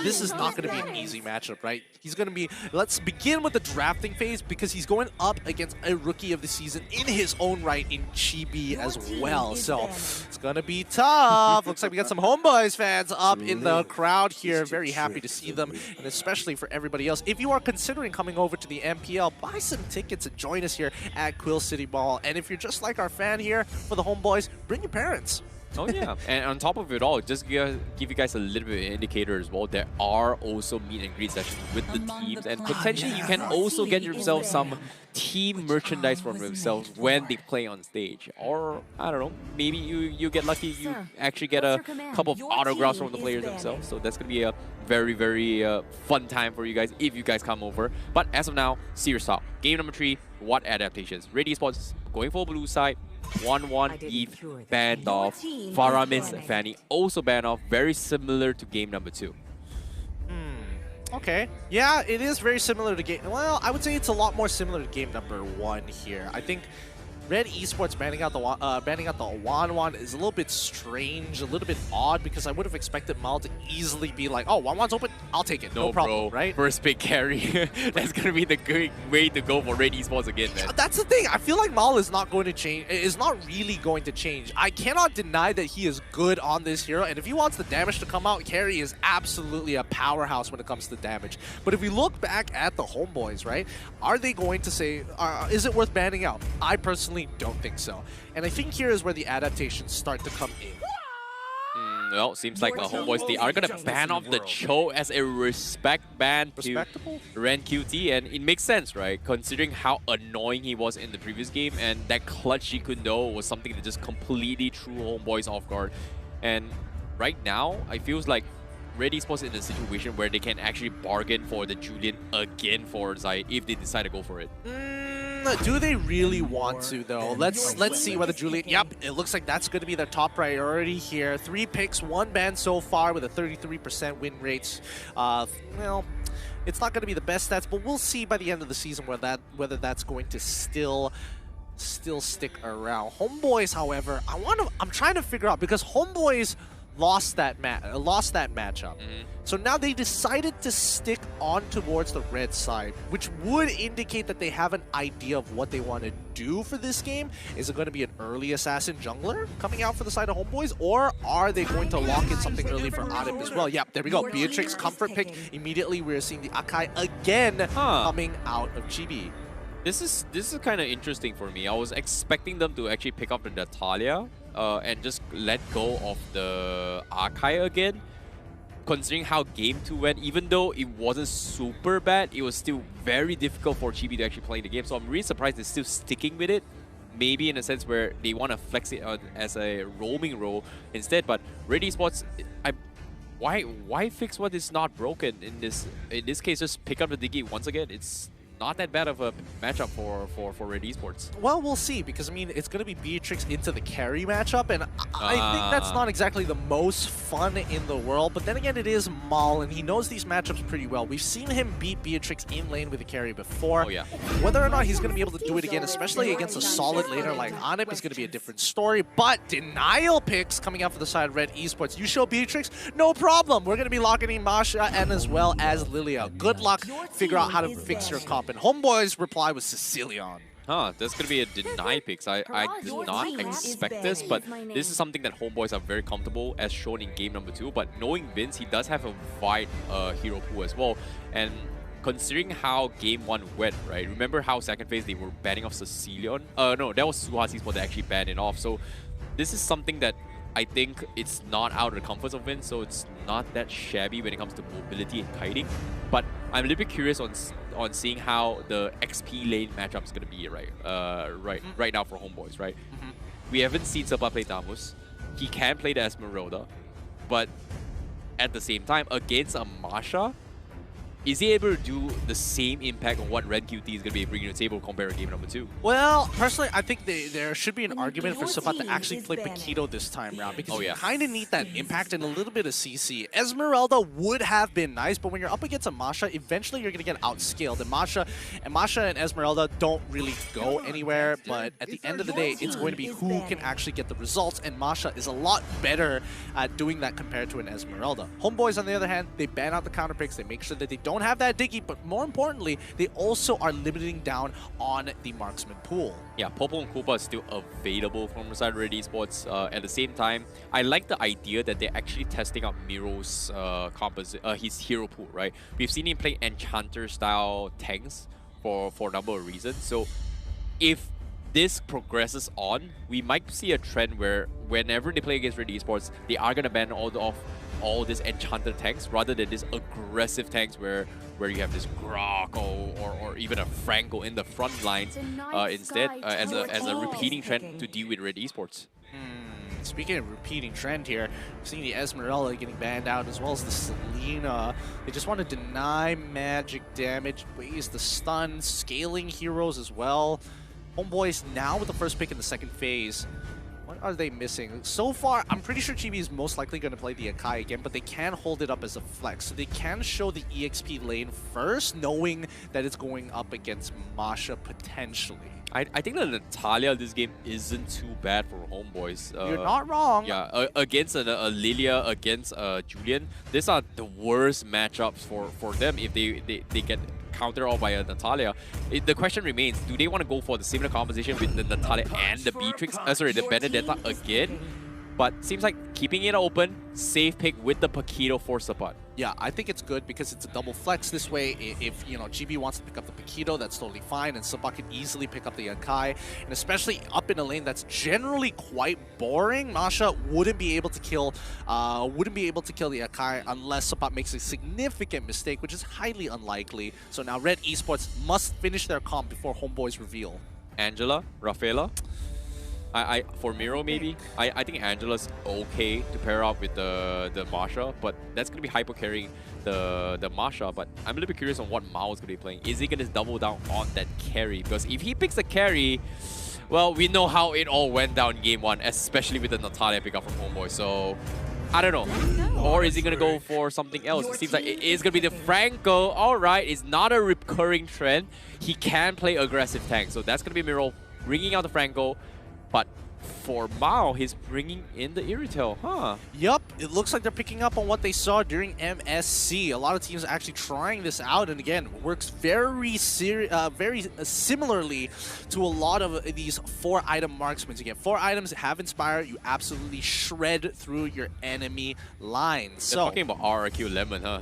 this is not going to be an easy matchup, right? He's going to be, let's begin with the drafting phase because he's going up against a rookie of the season in his own right in Chibi as well. So it's going to be tough. Looks like we got some Homeboys fans up in the crowd here. Very happy to see them, and especially for everybody else. If you are considering coming over to the MPL, buy some tickets and join us here at Quill City Mall. And if you're just like our fan here for the Homeboys, bring your parents. Oh yeah, and on top of it all, just give you guys a little bit of an indicator as well. There are also meet and greet sessions with the teams, and potentially you can also get yourself some team merchandise from themselves when they play on stage. Or I don't know, maybe you get lucky, you actually get a couple of autographs from the players themselves. So that's gonna be a very fun time for you guys if you guys come over. But as of now, serious talk. Game number 3, what adaptations? Redesports going for blue side. 1-1 Eve banned off. Faramis and Fanny also banned off. Very similar to game number 2. Okay. Yeah, it is very similar to game. Well, I would say it's a lot more similar to game number 1 here. I think Red Esports banning out the Wan is a little bit strange, a little bit odd, because I would have expected Mal to easily be like, oh, Wan's open, I'll take it, no problem, bro. right? First pick carry. That's gonna be the good way to go for Red Esports again, man. That's the thing. I feel like Mal is not going to change. Is not really going to change. I cannot deny that he is good on this hero, and if he wants the damage to come out, carry is absolutely a powerhouse when it comes to damage. But if we look back at the Homeboys, right, are they going to say, is it worth banning out? I personally don't think so. And I think here is where the adaptations start to come in. Well, seems like the Homeboys, they are going to ban off the Cho as a respect ban to Ren QT, and it makes sense, right? Considering how annoying he was in the previous game, and that clutch Kundo was something that just completely threw Homeboys off guard. And right now, I feels like Red Esports in a situation where they can actually bargain for the Julian again for Zayed if they decide to go for it. Do they really want to, though? Let's see whether Julian... Yep, it looks like that's going to be their top priority here. 3 picks, 1 ban so far with a 33% win rates. Well, it's not going to be the best stats, but we'll see by the end of the season whether that's going to still stick around. Homeboys, however, I'm trying to figure out, because Homeboys lost that matchup. So now they decided to stick on towards the red side, which would indicate that they have an idea of what they want to do for this game. Is it going to be an early assassin jungler coming out for the side of Homeboys, or are they going to lock in something early for Adip as well? Yep, there we go. Beatrix comfort pick. Immediately we're seeing the Akai again coming out of Chibi. This is kind of interesting for me. I was expecting them to actually pick up the Natalia and just let go of the Akai again. Considering how game 2 went, even though it wasn't super bad, it was still very difficult for Chibi to actually play the game. So I'm really surprised they're still sticking with it. Maybe in a sense where they want to flex it as a roaming role instead. But Red Esports, why fix what is not broken in this case? Just pick up the Diggy once again. It's not that bad of a matchup for Red Esports. Well, we'll see, because I mean, it's going to be Beatrix into the carry matchup, and I think that's not exactly the most fun in the world. But then again, it is Mal, and he knows these matchups pretty well. We've seen him beat Beatrix in lane with a carry before. Oh yeah. Whether or not he's going to be able to do it again, especially against a solid laner like Anip, is going to be a different story. But denial picks coming out for the side of Red Esports. You show Beatrix, no problem. We're going to be locking in Masha and as well as Lilia. Good luck. Figure out how to fix your comp. And Homeboy's reply was Sicilian. That's going to be a deny picks. I did not expect this, but this is something that Homeboys are very comfortable, as shown in game number 2. But knowing Vince, he does have a wide hero pool as well. And considering how game 1 went, right? Remember how second phase they were banning off Sicilian? No, that was Suhasi's spot that actually banned it off. So this is something that I think it's not out of the comforts of Vince, so it's not that shabby when it comes to mobility and kiting. But I'm a little bit curious on seeing how the XP lane matchup is going to be right now for Homeboys, right? We haven't seen Silpa play Damus. He can play the Esmeralda, but at the same time, against a Masha, is he able to do the same impact on what Red QT is going to be bringing to the table compared to game number 2? Well, personally, I think there should be an argument for Sabat to actually play Paquito this time around, because you kind of need that impact and a little bit of CC. Esmeralda would have been nice, but when you're up against a Masha, eventually you're going to get outscaled. And Masha and Esmeralda don't really go anywhere, but at the end of the day, it's going to be who can actually get the results, and Masha is a lot better at doing that compared to an Esmeralda. Homeboys, on the other hand, they ban out the counter picks, they make sure that they don't have that Diggy, but more importantly, they also are limiting down on the marksman pool. Yeah, Popo and Koopa is still available from the side of Red Esports. At the same time, I like the idea that they're actually testing out Miro's his hero pool, right? We've seen him play Enchanter-style tanks for a number of reasons. So if this progresses on, we might see a trend where whenever they play against Red Esports, they are going to ban all these enchanted tanks rather than these aggressive tanks where you have this Grok or even a Franco in the front line instead as a repeating trend to deal with Red Esports. Speaking of repeating trend here, we're seeing the Esmeralda getting banned out as well as the Selena. They just want to deny magic damage, waste the stun, scaling heroes as well. Homeboys now with the first pick in the second phase. What are they missing? So far, I'm pretty sure Chibi is most likely going to play the Akai again, but they can hold it up as a flex. So they can show the EXP lane first, knowing that it's going up against Masha potentially. I think that Natalia this game isn't too bad for Homeboys. You're not wrong. Yeah, against a Lilia, against Julian, these are the worst matchups for them if they get countered off by a Natalia. The question remains, do they want to go for the similar composition with the Natalia and the the Benedetta again? But seems like keeping it open, safe pick with the Paquito for Sabat. Yeah, I think it's good because it's a double flex this way. If GB wants to pick up the Paquito, that's totally fine, and Sabat can easily pick up the Akai. And especially up in a lane that's generally quite boring, Masha wouldn't be able to kill the Akai unless Sabat makes a significant mistake, which is highly unlikely. So now Red Esports must finish their comp before Homeboys reveal. Angela, Rafaela. For Miro maybe, I think Angela's okay to pair up with the Masha, but that's gonna be hyper carrying the Masha. But I'm a little bit curious on what Mao is gonna be playing. Is he gonna double down on that carry? Because if he picks the carry, well, we know how it all went down in game 1, especially with the Natalia pickup from Homeboy. So I don't know. Or is he gonna go for something else? It seems like it is gonna be the Franco. All right, it's not a recurring trend. He can play aggressive tank, so that's gonna be Miro bringing out the Franco. But for Mao, he's bringing in the Irritel, huh? Yup, it looks like they're picking up on what they saw during MSC. A lot of teams are actually trying this out, and again, works very similarly to a lot of these 4-item marksmen. Again, 4 items have Inspire, you absolutely shred through your enemy lines. They're talking about RRQ Lemon, huh?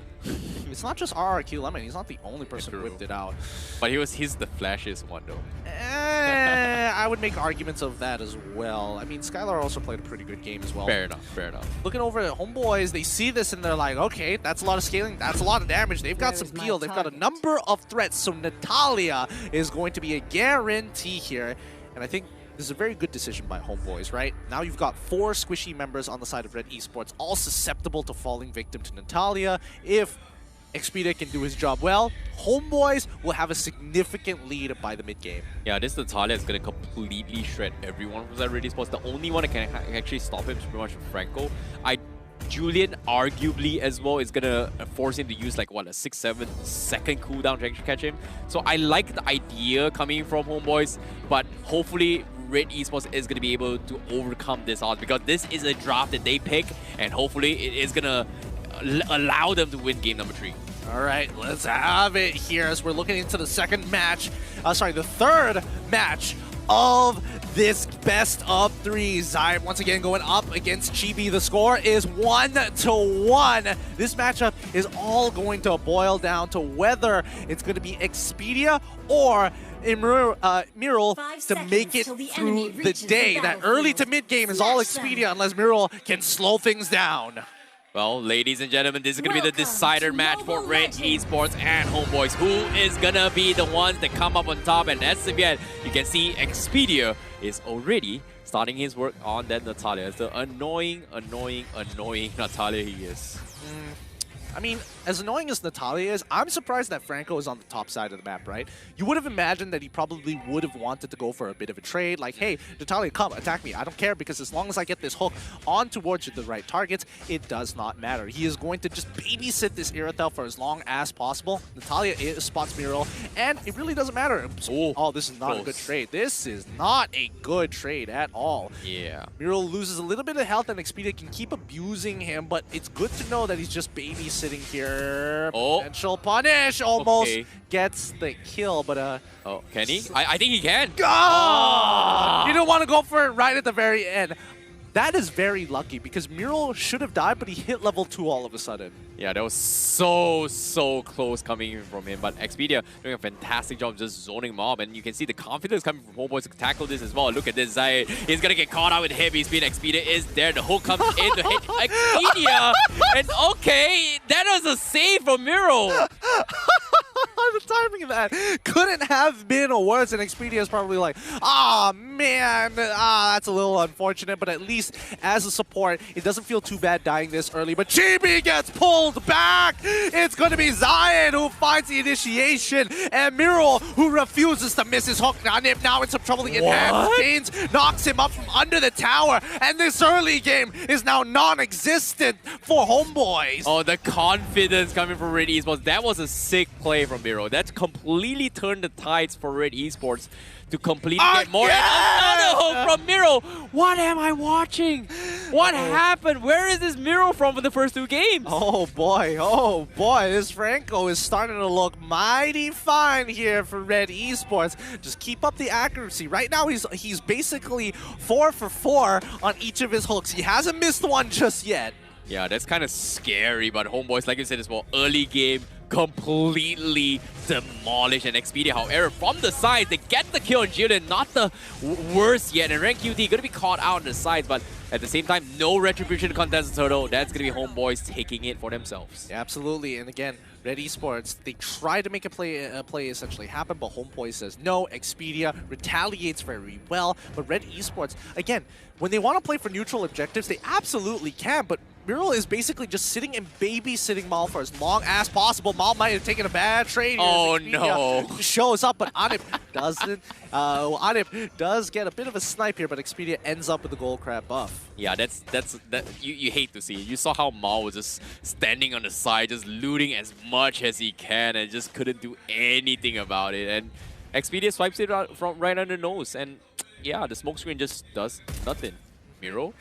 It's not just RRQ Lemon, he's not the only person who whipped it out. But he's the flashiest one though. I would make arguments of that as well. I mean, Skylar also played a pretty good game as well. Fair enough, fair enough. Looking over at Homeboys, they see this and they're like, okay, that's a lot of scaling, that's a lot of damage. They've got some peel, they've got a number of threats, so Natalia is going to be a guarantee here. And I think this is a very good decision by Homeboys, right? Now you've got 4 squishy members on the side of Red Esports, all susceptible to falling victim to Natalia. If Expedia can do his job well, Homeboys will have a significant lead by the mid-game. Yeah, this Natalia is going to completely shred everyone from that Red Esports. The only one that can actually stop him is pretty much Franco. Julian, arguably as well, is going to force him to use like, what, a 6-7 second cooldown to actually catch him. So I like the idea coming from Homeboys, but hopefully Red Esports is going to be able to overcome this odds, because this is a draft that they pick, and hopefully it is going to allow them to win game number 3. All right, let's have it here as we're looking into the the third match of this best of 3. Zyme once again going up against Chibi. The score is 1-1. This matchup is all going to boil down to whether it's going to be Expedia or Miral to make it through the day. That early to mid game is all Expedia unless Miral can slow things down. Well, ladies and gentlemen, this is going to be the decider match for Red Esports and Homeboys. Who is going to be the ones that come up on top? And as of yet, you can see Expedia is already starting his work on that Natalia. It's the annoying Natalia he is. I mean, as annoying as Natalia is, I'm surprised that Franco is on the top side of the map, right? You would have imagined that he probably would have wanted to go for a bit of a trade, like, hey, Natalia, come, attack me. I don't care, because as long as I get this hook on towards the right targets, it does not matter. He is going to just babysit this Irithel for as long as possible. Natalia spots Miro, and it really doesn't matter. Oh, this is not a good trade. This is not a good trade at all. Yeah. Miro loses a little bit of health, and Expedia can keep abusing him, but it's good to know that he's just babysitting here. Potential punish almost gets the kill, but oh, can he? I think he can. You don't want to go for it right at the very end. That is very lucky because Miro should have died, but he hit level 2 all of a sudden. Yeah, that was so close coming in from him. But Expedia doing a fantastic job just zoning mob. And you can see the confidence coming from HOMEBOIS to tackle this as well. Look at this, Zayed. He's going to get caught out with heavy speed. Expedia is there. The hook comes in to hit Expedia. And okay, that was a save from Miro. The timing of that couldn't have been worse, and Expedia is probably like, man, that's a little unfortunate, but at least as a support, it doesn't feel too bad dying this early, but Chibi gets pulled back! It's going to be Zion who finds the initiation, and Miro who refuses to miss his hook. Nip now in some trouble. The enhanced chains knocks him up from under the tower, and this early game is now non-existent for HOMEBOIS. Oh, the confidence coming from Red Esports. That was a sick play from Miro. That's completely turned the tides for Red Esports to completely get more. And another hook from Miro. What am I watching? What happened? Where is this Miro from for the first 2 games? Oh boy, this Franco is starting to look mighty fine here for Red Esports. Just keep up the accuracy. Right now he's basically 4 for 4 on each of his hooks. He hasn't missed one just yet. Yeah, that's kind of scary, but HOMEBOIS, like you said, is more early game, completely demolished. And Expedia, however, from the side, they get the kill on Jillian, not the worst yet. And Rank QT going to be caught out on the sides, but at the same time, no retribution to contest the turtle. That's going to be HOMEBOIS taking it for themselves. Yeah, absolutely. And again, Red Esports, they try to make a play essentially happen, but HOMEBOIS says no. Expedia retaliates very well. But Red Esports, again, when they want to play for neutral objectives, they absolutely can, but Miro is basically just sitting and babysitting Mal for as long as possible. Mal might have taken a bad trade. Oh no! Shows up, but Anip doesn't. Anip does get a bit of a snipe here, but Expedia ends up with the gold crab buff. Yeah, that you hate to see it. You saw how Mal was just standing on the side, just looting as much as he can, and just couldn't do anything about it. And Expedia swipes it out from right under the nose, and yeah, the smoke screen just does nothing. Miro.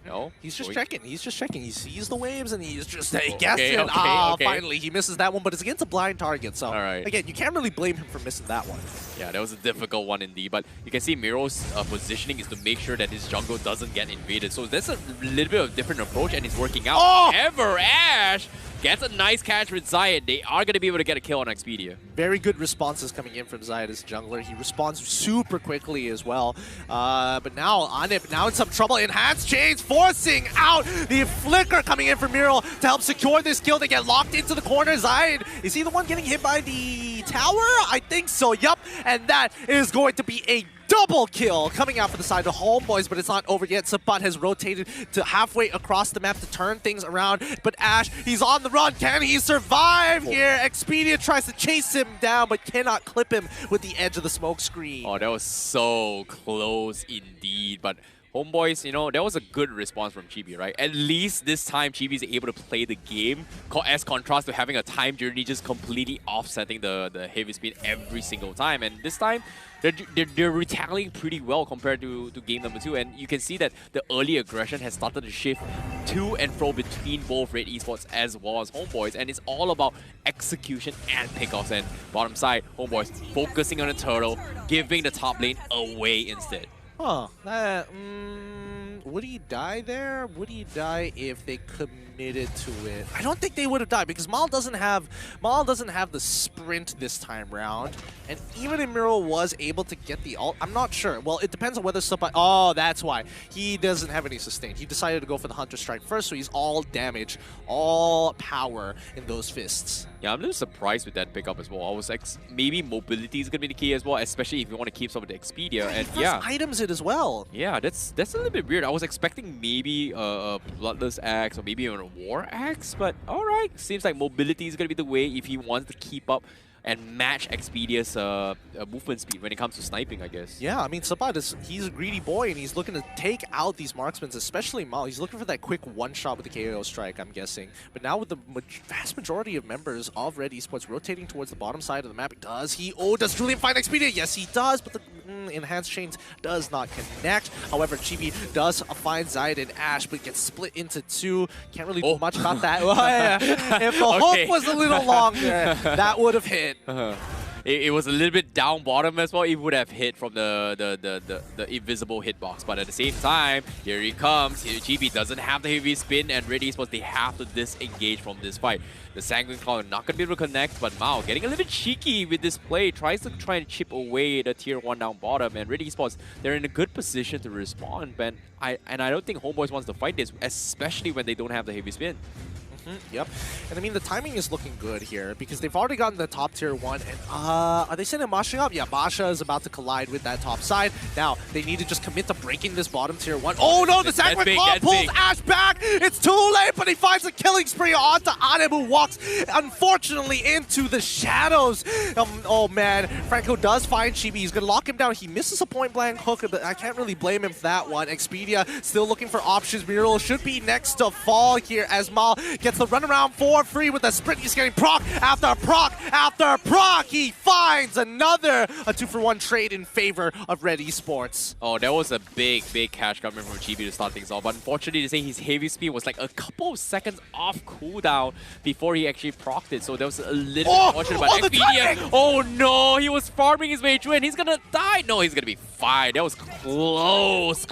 No, he's just checking. He's just checking. He sees the waves and he's just guessing. Finally, he misses that one, but it's against a blind target. So, again, you can't really blame him for missing that one. Yeah, that was a difficult one indeed. But you can see Miro's positioning is to make sure that his jungle doesn't get invaded. So that's a little bit of a different approach, and it's working out. However, Ash gets a nice catch with Zayed. They are going to be able to get a kill on Expedia. Very good responses coming in from Zayed as jungler. He responds super quickly as well. But now, Anip now in some trouble. Enhanced chains forcing out the flicker coming in from Miro to help secure this kill. They get locked into the corner. Zayed, is he the one getting hit by the tower? I think so, yup. And that is going to be a double kill coming out for the side of HOMEBOIS, but it's not over yet. Sabat has rotated to halfway across the map to turn things around, but Ash, he's on the run. Can he survive here? Expedia tries to chase him down, but cannot clip him with the edge of the smoke screen. Oh, that was so close indeed, but HOMEBOIS, you know, that was a good response from Chibi, right? At least this time Chibi is able to play the game as contrast to having a time journey just completely offsetting the heavy speed every single time. And this time, they're retaliating pretty well compared to game number 2. And you can see that the early aggression has started to shift to and fro between both Red Esports as well as HOMEBOIS. And it's all about execution and pickoffs. And bottom side, HOMEBOIS focusing on the turtle, giving the top lane away instead. Huh. Would he die there? Would he die if they committed to it? I don't think they would have died because Mal doesn't have the sprint this time round. And even if Miro was able to get the ult, I'm not sure. Well, it depends on whether somebody... Oh, that's why. He doesn't have any sustain. He decided to go for the Hunter Strike first, so he's all damage, all power in those fists. Yeah, I'm a little surprised with that pickup as well. I was maybe mobility is going to be the key as well, especially if you want to keep some of the Expedia. And yeah, items it as well. Yeah, that's a little bit weird. I was expecting maybe a Bloodless Axe or maybe even a War Axe, but alright. Seems like mobility is going to be the way if he wants to keep up and match Expedia's movement speed when it comes to sniping, I guess. Yeah, I mean, Sabat, he's a greedy boy, and he's looking to take out these marksmen, especially Mao. He's looking for that quick one-shot with the KO strike, I'm guessing. But now with the vast majority of members of Red Esports rotating towards the bottom side of the map, does Julian find Expedia? Yes, he does, but the enhanced chains does not connect. However, Chibi does find Zayed and Ash, but gets split into two. Can't really do much about that. If the hook was a little longer, that would have hit. It was a little bit down bottom as well. It would have hit from the invisible hitbox. But at the same time, here he comes. GB doesn't have the heavy spin, and Red Esports, they have to disengage from this fight. The Sanguine Claw not going to be able to connect, but Mao getting a little bit cheeky with this play. Tries to try and chip away the tier 1 down bottom. And Red Esports, they're in a good position to respond. But I don't think HOMEBOIS wants to fight this, especially when they don't have the heavy spin. Yep. And I mean, the timing is looking good here because they've already gotten the top tier 1. And are they sending Masha up? Yeah, Masha is about to collide with that top side. Now, they need to just commit to breaking this bottom tier 1. Oh no, the Sanguine Claw pulls Ash back. It's too late, but he finds a killing spree onto Anem, who walks, unfortunately, into the shadows. Oh man, Franco does find Chibi. He's going to lock him down. He misses a point blank hook, but I can't really blame him for that one. Expedia still looking for options. Muriel should be next to fall here as Mal gets the runaround for free with a sprint. He's getting proc after proc after proc. He finds another 2-for-1 trade in favor of Red Esports. Oh, that was a big cash coming from GB to start things off. But unfortunately, to say his heavy speed was like a couple of seconds off cooldown before he actually procced it. So that was a little unfortunate. But Expedia, oh no, he was farming his way through and he's gonna die. No, he's gonna be fine. That was close.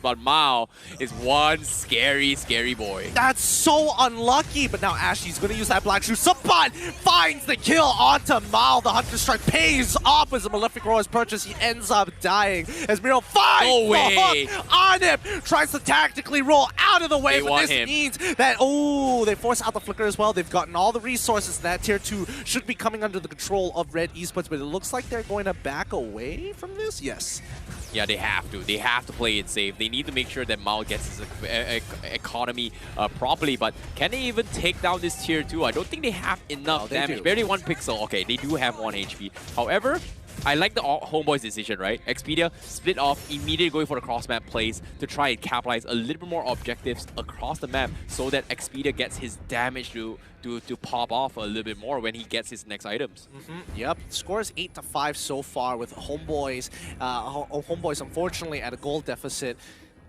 But Mao is one scary boy. That's so unlucky. But now Ashley's going to use that black shoe. Sabat finds the kill onto Mal. The Hunter Strike pays off as a Malefic Roar's purchase. He ends up dying as Miro finds the hook on him. Tries to tactically roll out of the way. But this means that, they force out the flicker as well. They've gotten all the resources. That tier 2 should be coming under the control of Red Esports. But it looks like they're going to back away from this. Yes. Yeah, they have to. They have to play it safe. They need to make sure that Mao gets his economy properly. But can they even take down this tier 2? I don't think they have enough damage. Barely 1 pixel. Okay, they do have 1 HP. However, I like the HOMEBOIS decision, right? Expedia split off, immediately going for the cross-map plays to try and capitalize a little bit more objectives across the map so that Expedia gets his damage to pop off a little bit more when he gets his next items. Yep, score is 8-5 so far with HOMEBOIS. HOMEBOIS, unfortunately, at a goal deficit.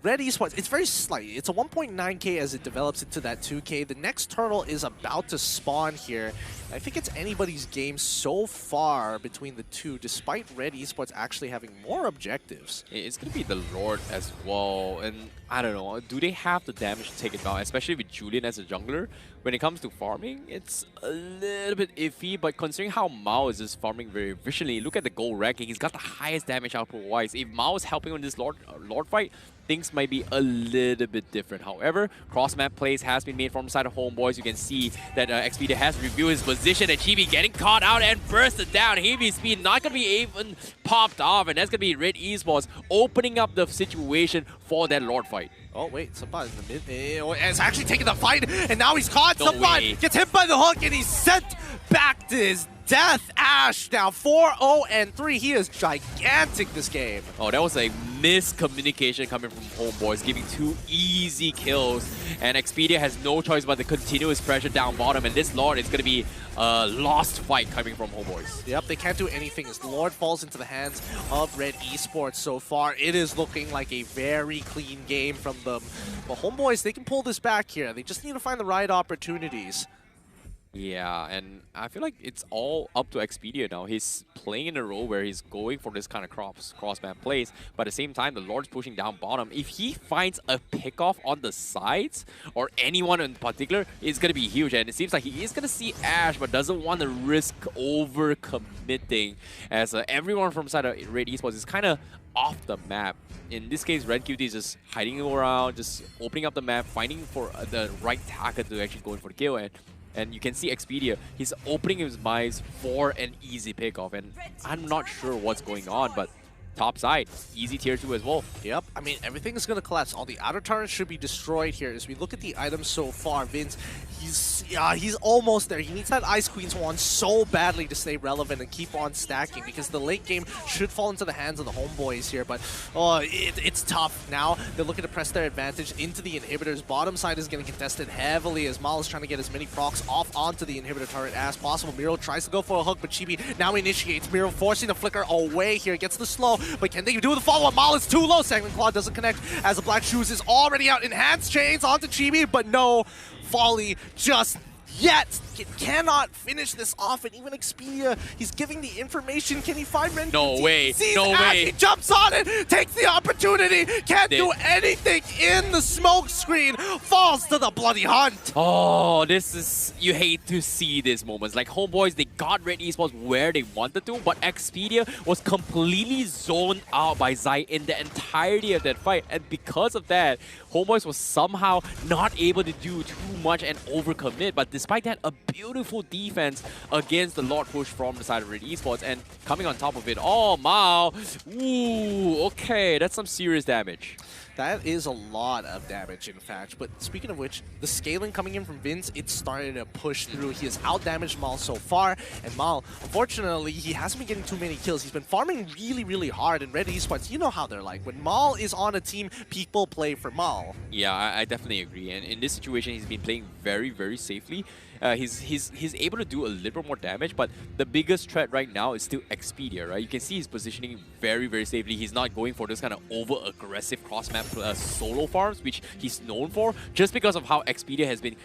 Red Esports, it's very slight. It's a 1.9k as it develops into that 2k. The next turtle is about to spawn here. I think it's anybody's game so far between the two, despite Red Esports actually having more objectives. It's going to be the Lord as well, and I don't know, do they have the damage to take it down, especially with Julian as a jungler? When it comes to farming, it's a little bit iffy, but considering how Mao is just farming very efficiently, look at the gold ranking, he's got the highest damage output-wise. If Mao is helping on this Lord fight, things might be a little bit different. However, cross-map plays has been made from the side of HOMEBOIS. You can see that Expedia has reviewed his position, and Chibi getting caught out and bursted down. Heavy speed not going to be even popped off, and that's going to be Red Esports opening up the situation for that Lord fight. Oh, wait, Sabat in the mid. It's actually taking the fight, and now he's caught. Sabat gets hit by the hook, and he's sent back to his death. Ash now 4-0-3. He is gigantic this game. Oh, that was a miscommunication coming from HOMEBOIS, giving 2 easy kills. And Expedia has no choice but the continuous pressure down bottom. And this Lord is going to be a lost fight coming from HOMEBOIS. Yep, they can't do anything as the Lord falls into the hands of Red Esports so far. It is looking like a very clean game from them. But HOMEBOIS, they can pull this back here. They just need to find the right opportunities. Yeah, and I feel like it's all up to Expedia now. He's playing in a role where he's going for this kind of cross-map plays, but at the same time, the Lord's pushing down bottom. If he finds a pick-off on the sides, or anyone in particular, it's going to be huge. And it seems like he is going to see Ash, but doesn't want to risk over-committing, as everyone from side of Red Esports is kind of off the map. In this case, Red QT is just hiding around, just opening up the map, finding for the right target to actually go in for the kill. And And you can see Expedia, he's opening his minds for an easy pickoff. And I'm not sure what's going on, but top side, easy tier 2 as well. Yep, I mean, everything is going to collapse. All the outer turrets should be destroyed here. As we look at the items so far, Vince, he's almost there. He needs that Ice Queen's wand so badly to stay relevant and keep on stacking, because the late game should fall into the hands of the homeboys here. But it's tough now. They're looking to press their advantage into the inhibitors. Bottom side is getting contested heavily as Mal is trying to get as many procs off onto the inhibitor turret as possible. Miro tries to go for a hook, but Chibi now initiates. Miro forcing the flicker away here, gets the slow, but can they do the follow-up? Mal is too low. Segment Claw doesn't connect as the Black Shoes is already out. Enhanced chains onto Chibi, but no Folly just yet. Cannot finish this off, and even Expedia, he's giving the information. Can he find Ren? No way. No way. He jumps on it, takes the opportunity, can't do anything in the smoke screen, falls to the bloody hunt. Oh, this is, you hate to see these moments. Like homeboys, they got Red Esports where they wanted to, but Expedia was completely zoned out by Zai in the entirety of that fight, and because of that, homeboys was somehow not able to do too much and overcommit. But despite that, a beautiful defense against the Lord push from the side of Red Esports, and coming on top of it, oh, Mao. Ooh, okay, that's some serious damage. That is a lot of damage, in fact. But speaking of which, the scaling coming in from Vince, it's starting to push through. He has out-damaged Mal so far, and Mal, unfortunately, he hasn't been getting too many kills. He's been farming really, really hard, and Red Esports, you know how they're like. When Mal is on a team, people play for Mal. Yeah, I definitely agree. And in this situation, he's been playing very, very safely. He's able to do a little more damage, but the biggest threat right now is still Expedia, right? You can see he's positioning very, very safely. He's not going for this kind of over-aggressive cross-map solo farms, which he's known for, just because of how Expedia has been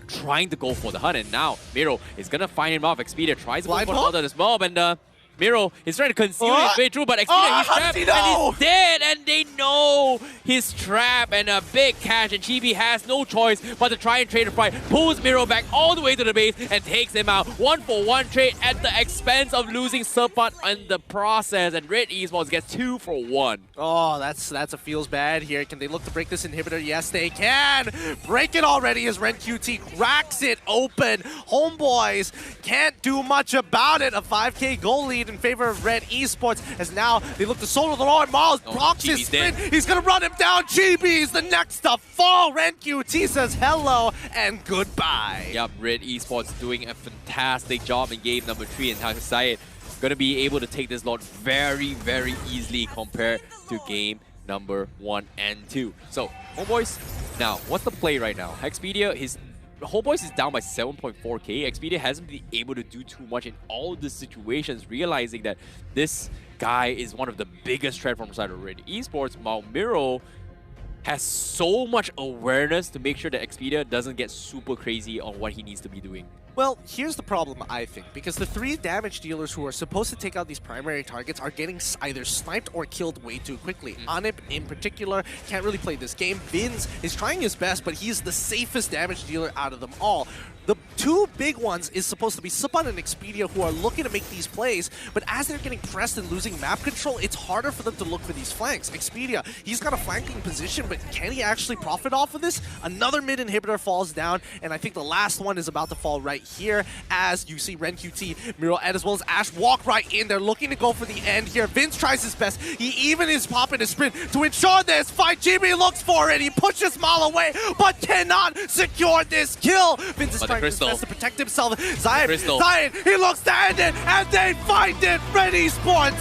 trying to go for the hunt. And now Miro is going to find him off. Expedia tries to go for another this mob, and Miro is trying to conceal his way through, but Expedia, he's trapped, and he's dead, and they know his trap, and a big catch, and Chibi has no choice but to try and trade a fight, pulls Miro back all the way to the base, and takes him out. 1-for-1 trade at the expense of losing Serpent in the process, and Red Esports gets 2-for-1. Oh, that's a feels bad here. Can they look to break this inhibitor? Yes, they can. Break it already as Ren QT cracks it open. Homeboys can't do much about it. A 5K goal lead in favor of Red Esports, as now they look to solo the Lord. Miles procs his spin. He's gonna run him down. Chibi's the next to fall. Ren QT says hello and goodbye. Yep, Red Esports doing a fantastic job in game number 3, and Takasai gonna be able to take this Lord very, very easily compared to game number 1 and 2. So, homeboys, now what's the play right now? Expedia, homeboys is down by 7.4k. Expedia hasn't been able to do too much in all the situations, realizing that this guy is one of the biggest threat from the side of Red Esports. While Miro has so much awareness to make sure that Expedia doesn't get super crazy on what he needs to be doing. Well, here's the problem, I think, because the 3 damage dealers who are supposed to take out these primary targets are getting either sniped or killed way too quickly. Anip, in particular, can't really play this game. Vince is trying his best, but he's the safest damage dealer out of them all. The 2 big ones is supposed to be Supan and Expedia, who are looking to make these plays, but as they're getting pressed and losing map control, it's harder for them to look for these flanks. Expedia, he's got a flanking position, but can he actually profit off of this? Another mid inhibitor falls down, and I think the last one is about to fall right here, as you see Ren QT, Miro, and as well as Ash walk right in. They're looking to go for the end here. Vince tries his best. He even is popping a sprint to ensure this fight. Jimmy looks for it. He pushes Mal away, but cannot secure this kill. Vince is trying his best to protect himself. Zion, he looks to end it, and they find it. Red Esports